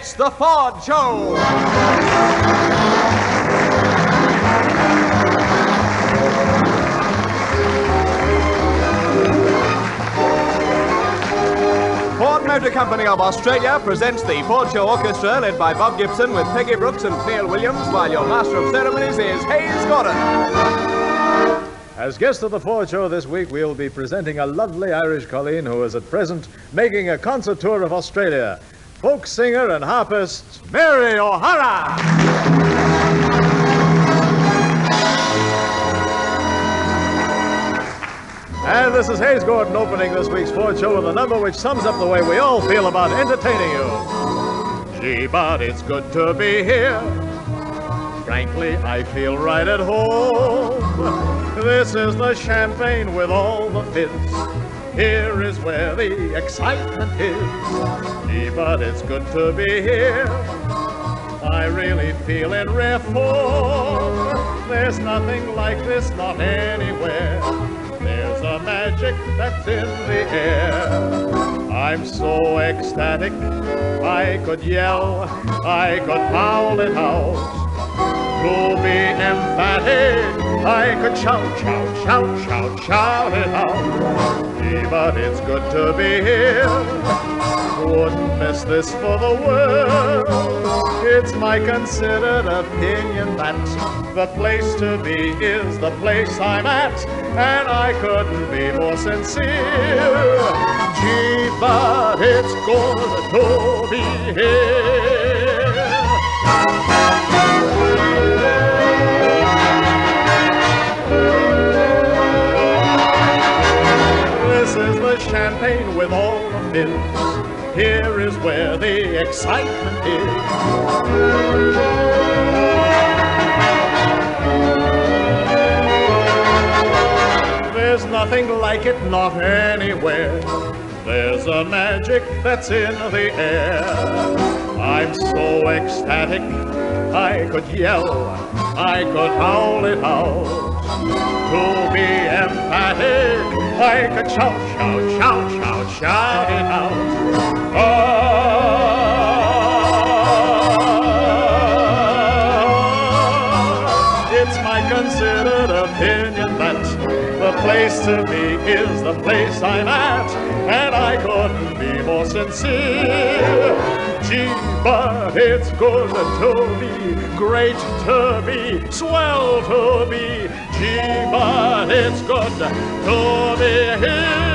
It's the Ford Show! Ford Motor Company of Australia presents the Ford Show Orchestra, led by Bob Gibson with Peggy Brooks and Neil Williams, while your master of ceremonies is Hayes Gordon. As guest of the Ford Show this week, we'll be presenting a lovely Irish colleen who is at present making a concert tour of Australia. Folk singer and harpist, Mary O'Hara. And this is Hayes Gordon opening this week's Ford Show with a number which sums up the way we all feel about entertaining you. Gee, but it's good to be here. Frankly, I feel right at home. This is the champagne with all the fizz. Here is where the excitement is. Gee, but it's good to be here. I really feel in rare form. There's nothing like this, not anywhere. There's a magic that's in the air. I'm so ecstatic, I could yell, I could howl it out. To be emphatic, I could shout, shout, shout, shout, shout it out. Gee, but it's good to be here. Wouldn't miss this for the world. It's my considered opinion that the place to be is the place I'm at, and I couldn't be more sincere. Gee, but it's good to be here. This is the champagne with all the fizz. Here is where the excitement is. There's nothing like it, not anywhere. There's a magic that's in the air. I'm so ecstatic, I could yell, I could howl it out. To be emphatic, I could shout, shout, shout, shout, shout it out. It's my considered opinion that the place to be is the place I'm at, and I couldn't be more sincere. Gee, but it's good to be, great to be, swell to be. Gee, but it's good to be here.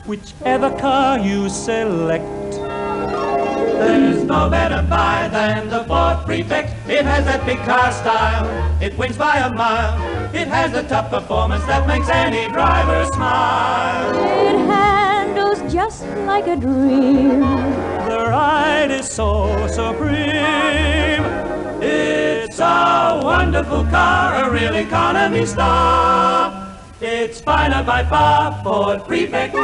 Whichever car you select, there's no better buy than the Ford Prefect. It has that big car style, it wins by a mile. It has the top performance that makes any driver smile. It handles just like a dream. The ride is so supreme. It's a wonderful car, a real economy star. It's finer by far, Ford Prefect.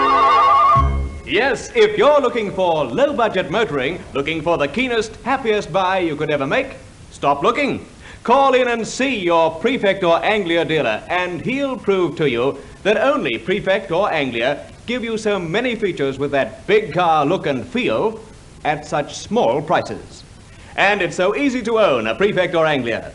Yes, if you're looking for low-budget motoring, looking for the keenest, happiest buy you could ever make, stop looking. Call in and see your Prefect or Anglia dealer, and he'll prove to you that only Prefect or Anglia give you so many features with that big car look and feel at such small prices. And it's so easy to own a Prefect or Anglia.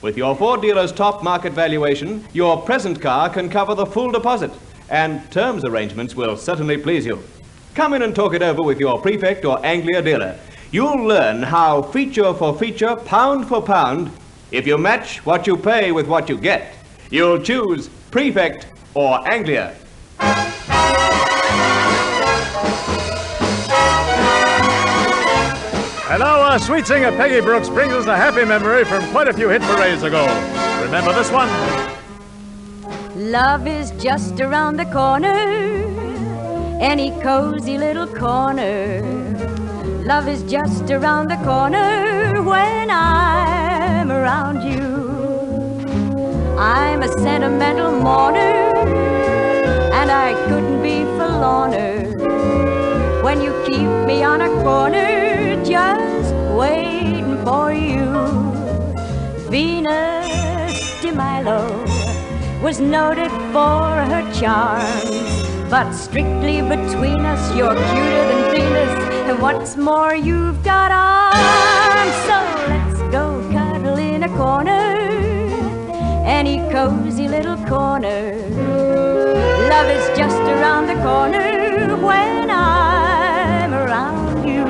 With your Ford dealer's top market valuation, your present car can cover the full deposit, and terms arrangements will certainly please you. Come in and talk it over with your Prefect or Anglia dealer. You'll learn how feature for feature, pound for pound, if you match what you pay with what you get, you'll choose Prefect or Anglia. And now our sweet singer Peggy Brooks brings us a happy memory from quite a few hit parades ago. Remember this one? Love is just around the corner, any cozy little corner. Love is just around the corner when I'm around you. I'm a sentimental mourner, and I couldn't be forlorner when when you keep me on a corner just waiting for you. Venus de Milo was noted for her charms, but strictly between us, you're cuter than Venus, and what's more, you've got arms. So let's go cuddle in a corner, any cozy little corner. Love is just around the corner when I'm around you.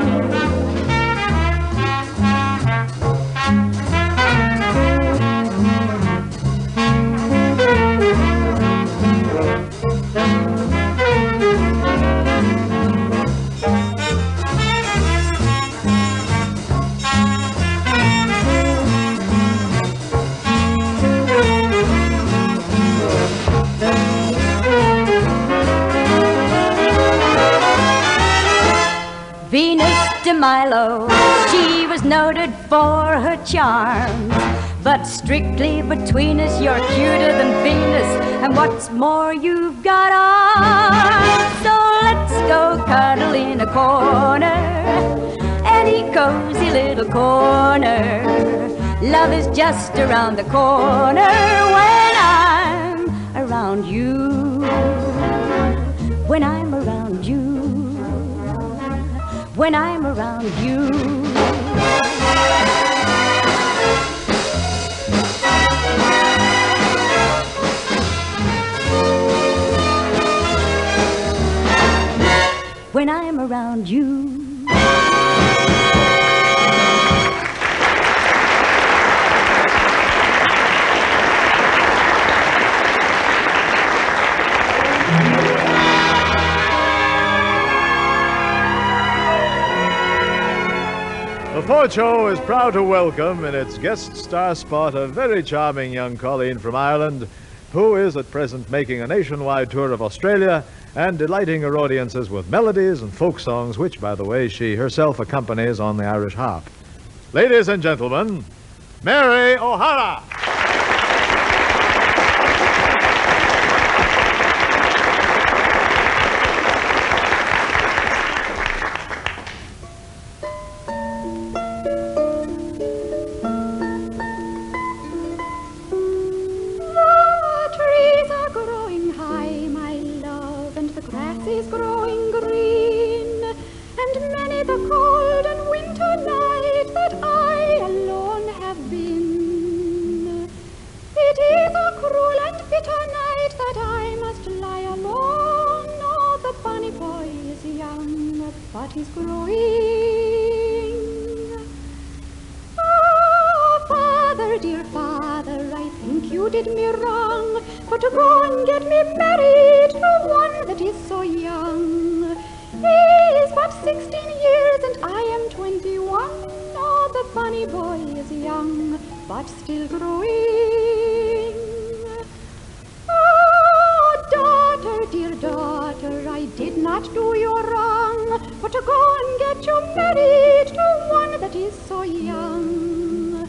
Venus de Milo, she was noted for her charms, but strictly between us, you're cuter than Venus, and what's more, you've got arms. So let's go cuddle in a corner, any cozy little corner. Love is just around the corner when I'm around you. When I'm around you. When I'm around you. When I'm around you. The Ford Show is proud to welcome in its guest star spot a very charming young colleen from Ireland who is at present making a nationwide tour of Australia and delighting her audiences with melodies and folk songs, which, by the way, she herself accompanies on the Irish harp. Ladies and gentlemen, Mary O'Hara. But he's growing. Oh, Father, dear Father, I think you did me wrong, for to go and get me married to one that is so young. He is but 16 years and I am 21. Oh, the funny boy is young, but still growing. Oh, daughter, dear daughter, I did not do you wrong, but to go and get you married to one that is so young.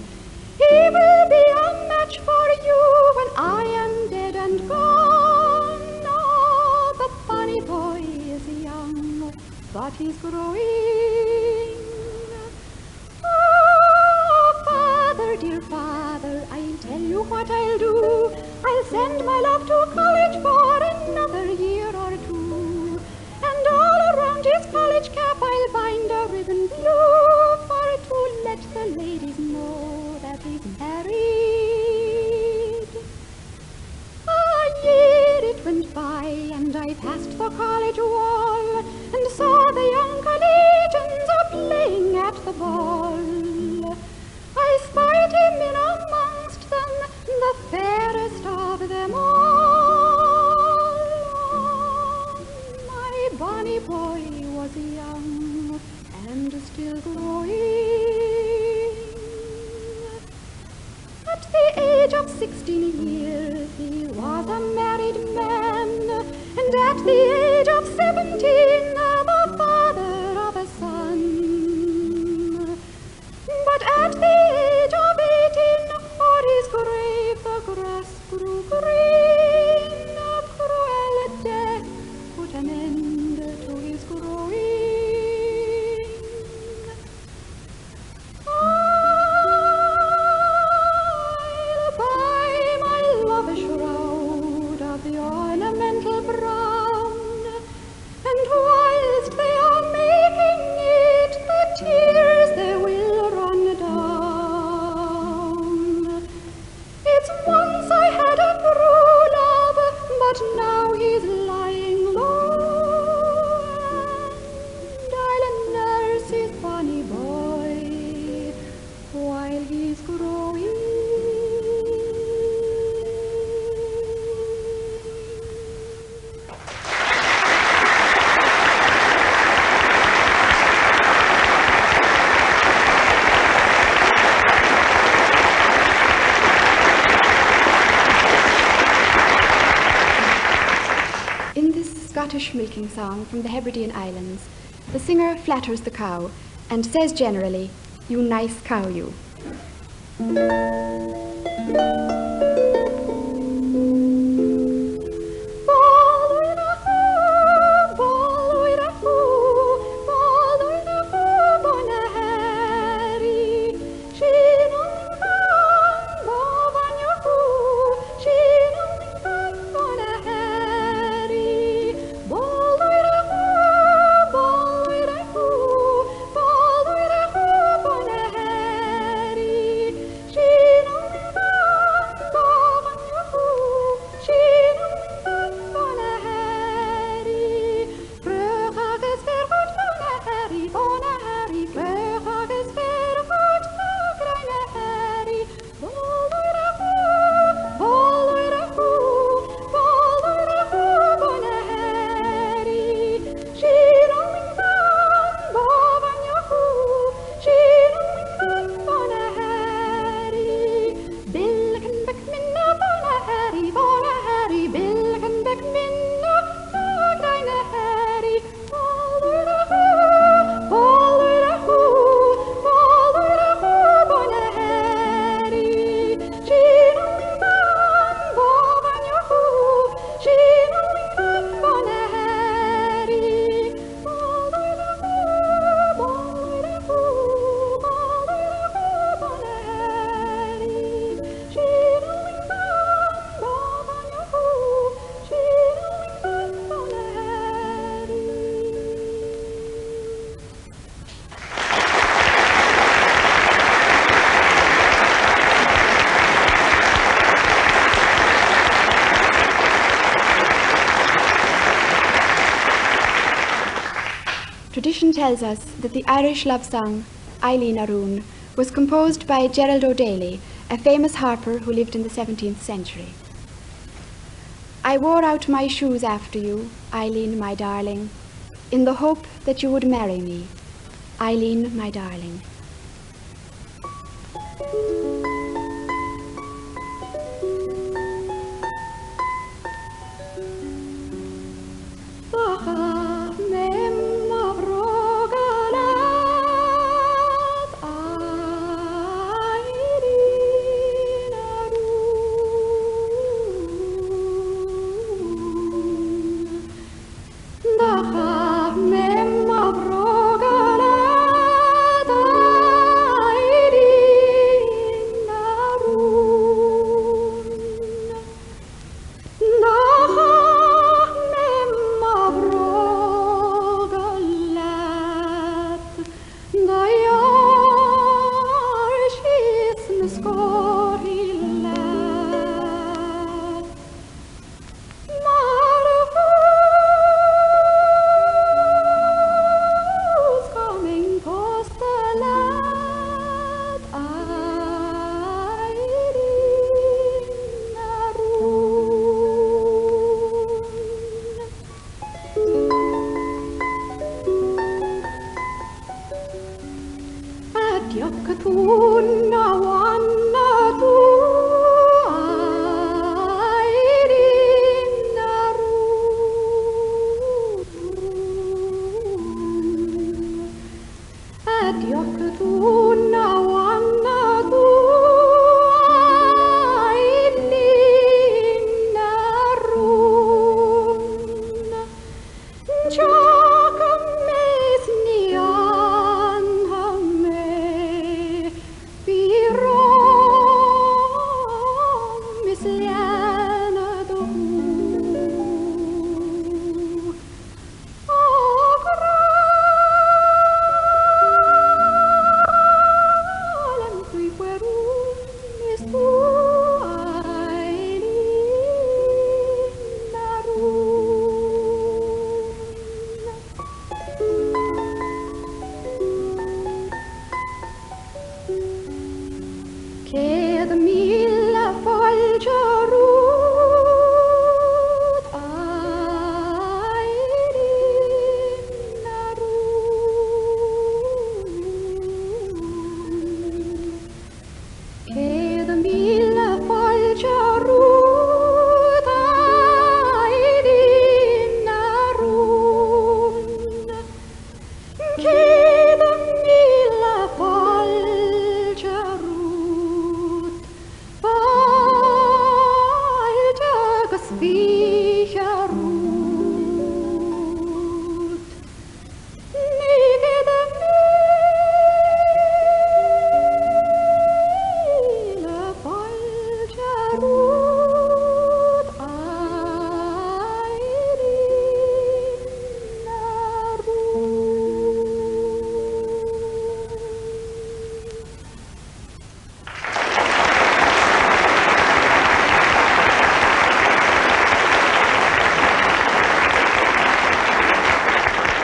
He will be a match for you when I am dead and gone. Oh, the funny boy is young, but he's growing. Oh, Father, dear Father, I'll tell you what I'll do. I'll send my love to college for another year or two. And all around his college cap I'll bind a ribbon blue, for to let the ladies know that he's married. A year it went by and I passed the college wall and saw the young collegians a-playing at the ball. I spied him in amongst them, the fairest of them all. My bonny boy was young and still growing. At the age of 16 years he was a married man, and at the age of 17 the father of a son. But at the age of 18 o'er his grave the grass grew green. A cruel death put an end to his growing. Scottish milking song from the Hebridean Islands. The singer flatters the cow and says generally, "You nice cow, you." Tradition tells us that the Irish love song, Eileen Aroon, was composed by Gerald O'Daly, a famous harper who lived in the 17th century. I wore out my shoes after you, Eileen, my darling, in the hope that you would marry me, Eileen, my darling. Mem a brogalata viecher ruht. Nie wieder viele falscher ruht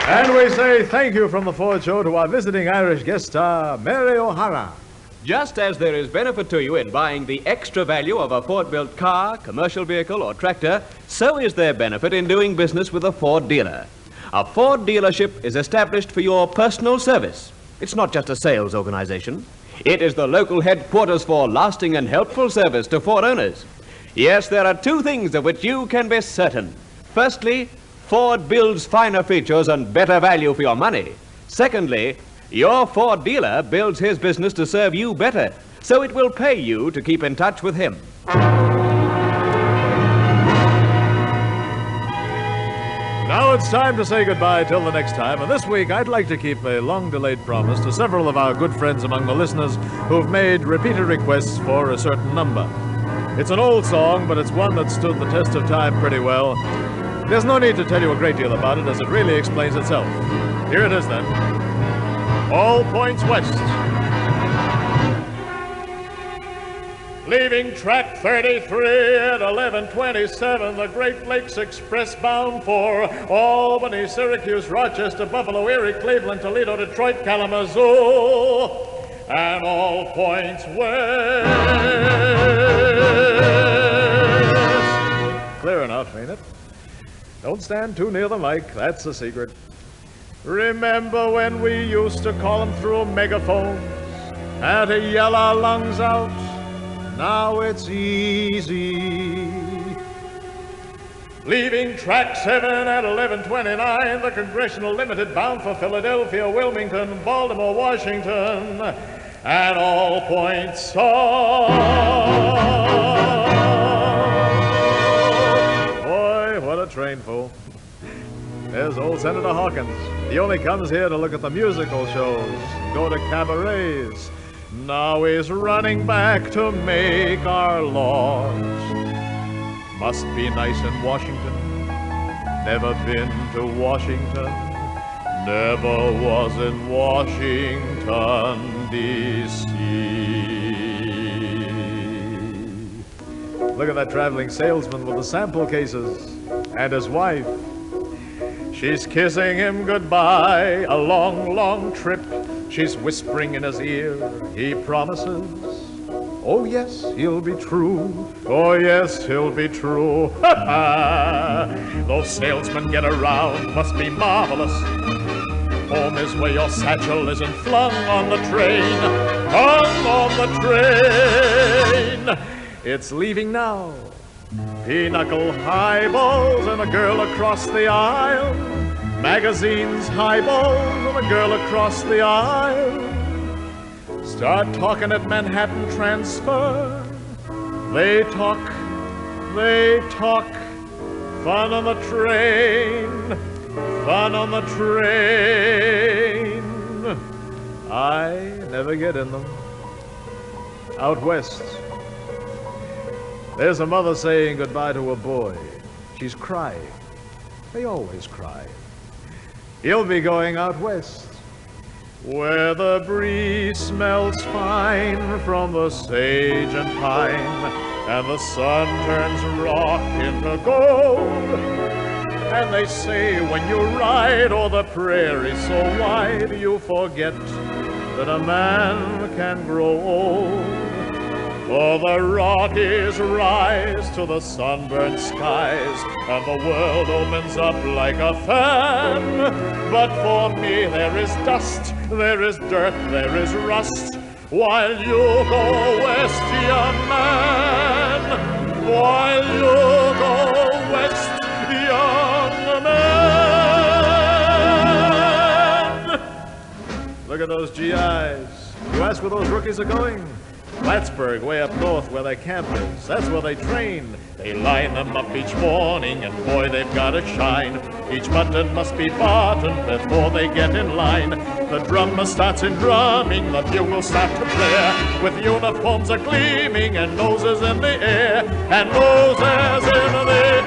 And we say thank you from the Ford Show to our visiting Irish guest star, Mary O'Hara. Just as there is benefit to you in buying the extra value of a Ford-built car, commercial vehicle, or tractor, so is there benefit in doing business with a Ford dealer. A Ford dealership is established for your personal service. It's not just a sales organization. It is the local headquarters for lasting and helpful service to Ford owners. Yes, there are two things of which you can be certain. Firstly, Ford builds finer features and better value for your money. Secondly, your Ford dealer builds his business to serve you better, so it will pay you to keep in touch with him. Now it's time to say goodbye till the next time, and this week I'd like to keep a long-delayed promise to several of our good friends among the listeners who've made repeated requests for a certain number. It's an old song, but it's one that stood the test of time pretty well. There's no need to tell you a great deal about it, as it really explains itself. Here it is, then. All points west. Leaving track 33 at 11:27, the Great Lakes Express bound for Albany, Syracuse, Rochester, Buffalo, Erie, Cleveland, Toledo, Detroit, Kalamazoo, and all points west. Clear enough, ain't it? Don't stand too near the mic, that's the secret. Remember when we used to call them through megaphones, had to yell our lungs out? Now it's easy. Leaving track 7 at 11:29, the Congressional Limited bound for Philadelphia, Wilmington, Baltimore, Washington, and all points south. Boy, what a train full. There's old Senator Hawkins. He only comes here to look at the musical shows, go to cabarets. Now he's running back to make our laws. Must be nice in Washington. Never been to Washington. Never was in Washington, D.C. Look at that traveling salesman with the sample cases and his wife. She's kissing him goodbye, a long, long trip. She's whispering in his ear, he promises. Oh, yes, he'll be true. Oh, yes, he'll be true. Ha ha! Those salesmen get around, must be marvelous. Home is where your satchel isn't flung on the train. Hung on the train. It's leaving now. Pinochle highballs and a girl across the aisle. Magazines highballs and a girl across the aisle. Start talking at Manhattan Transfer. They talk. Fun on the train. Fun on the train. I never get in them. Out west, there's a mother saying goodbye to a boy. She's crying. They always cry. He'll be going out west, where the breeze smells fine from the sage and pine, and the sun turns rock into gold. And they say when you ride o'er the prairie so wide, you forget that a man can grow old. For the Rockies rise to the sunburned skies, and the world opens up like a fan. But for me there is dust, there is dirt, there is rust, while you go west, young man. While you go west, young man. Look at those GIs. You ask where those rookies are going? Plattsburgh, way up north where their camp is. That's where they train. They line them up each morning, and boy, they've got to shine. Each button must be buttoned before they get in line. The drummer starts in drumming, the bugles start to blare, with uniforms a-gleaming and noses in the air, and noses in the air.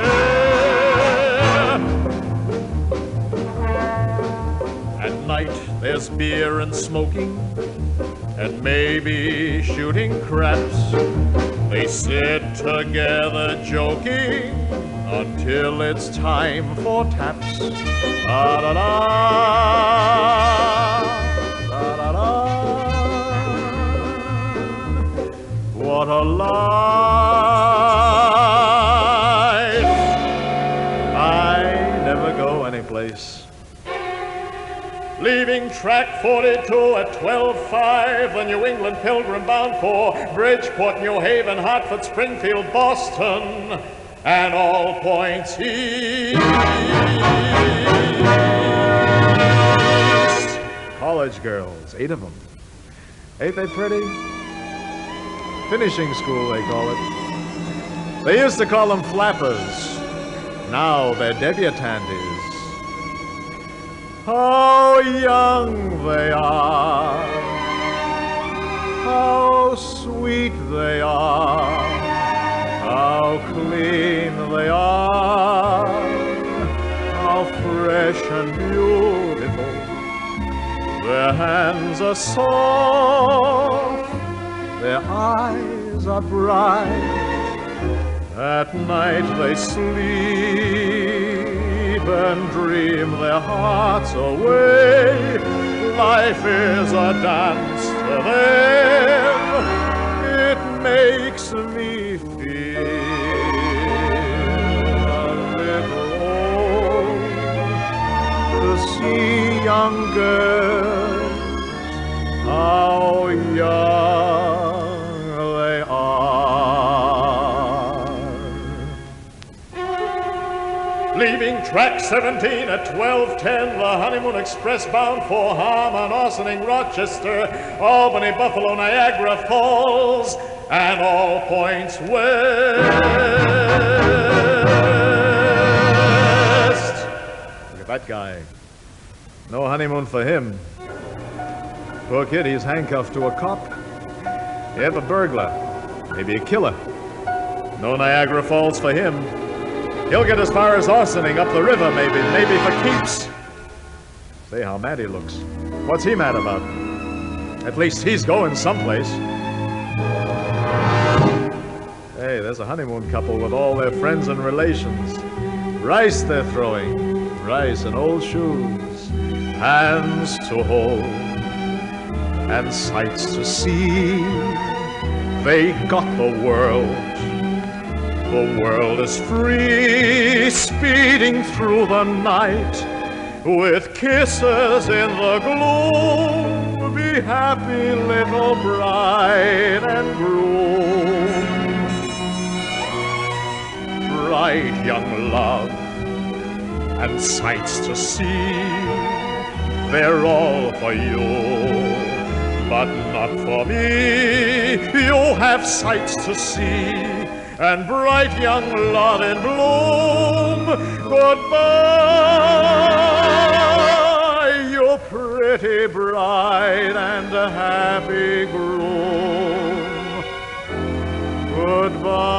At night, there's beer and smoking, and maybe shooting craps. They sit together joking until it's time for taps. Da-da-da, da-da-da. What a life. I never go anyplace. Leaving track 42 at 12:05, the New England Pilgrim bound for Bridgeport, New Haven, Hartford, Springfield, Boston, and all points east. College girls, 8 of them. Ain't they pretty? Finishing school, they call it. They used to call them flappers. Now they're debutantes. How young they are, how sweet they are, how clean they are, how fresh and beautiful. Their hands are soft, their eyes are bright. At night they sleep and dream their hearts away. Life is a dance to them. It makes me feel a little old to see young girls, how young they are. Leaving track 17 at 12:10, the Honeymoon Express bound for Harmon, Ossining, Rochester, Albany, Buffalo, Niagara Falls, and all points west. Look at that guy. No honeymoon for him. Poor kid, he's handcuffed to a cop. You have a burglar, maybe a killer. No Niagara Falls for him. He'll get as far as Ossining, up the river, maybe for keeps. Say how mad he looks. What's he mad about? At least he's going someplace. Hey, there's a honeymoon couple with all their friends and relations. Rice they're throwing, rice and old shoes, hands to hold, and sights to see. They got the world. The world is free, speeding through the night, with kisses in the gloom. Be happy, little bride and groom. Bright young love and sights to see, they're all for you, but not for me. You have sights to see, and bright young love in bloom. Goodbye, you pretty bride and a happy groom. Goodbye.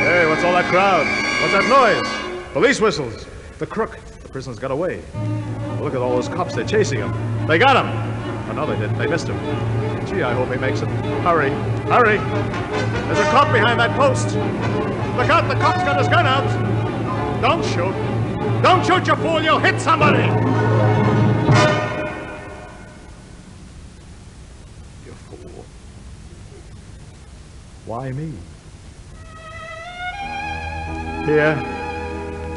Hey, what's all that crowd? What's that noise? Police whistles. The crook. The prisoner's got away. Look at all those cops. They're chasing him. They got him. Oh, no, they didn't. They missed him. Gee, I hope he makes it. Hurry. Hurry. There's a cop behind that post. Look out, the cop's got his gun out. Don't shoot. Don't shoot, you fool. You'll hit somebody. You fool. Why me?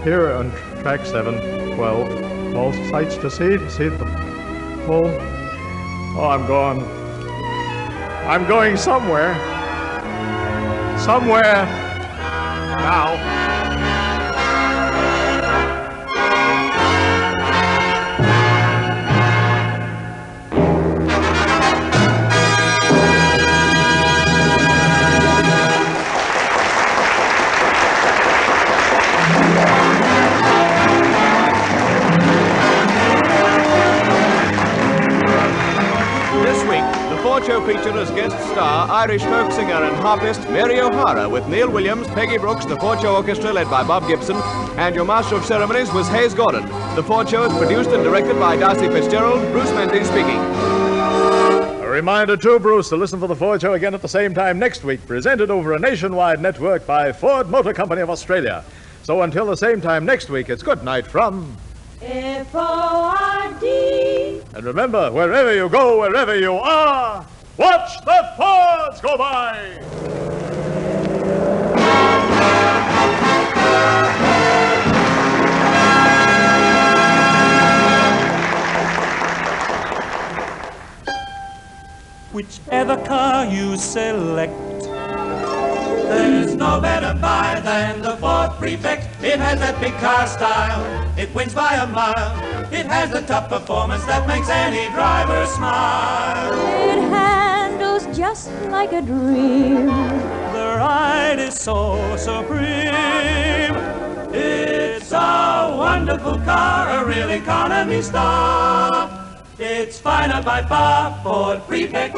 Here on track 7, 12. All sights to see the full. Oh, I'm going somewhere. Somewhere. Now. Irish folk singer and harpist Mary O'Hara with Neil Williams, Peggy Brooks, the Ford Show Orchestra led by Bob Gibson, and your master of ceremonies was Hayes Gordon. The Ford Show is produced and directed by Darcy Fitzgerald. Bruce Mendes speaking. A reminder too, Bruce, to listen for the Ford Show again at the same time next week, presented over a nationwide network by Ford Motor Company of Australia. So until the same time next week, it's good night from F-O-R-D. And remember, wherever you go, wherever you are, watch the Fords go by! Whichever car you select, there's no better buy than the Ford Prefect. It has that big car style. It wins by a mile. It has the top performance that makes any driver smile. It handles just like a dream. the ride is so supreme. It's a wonderful car, a real economy star. It's finer by far, Ford Prefect.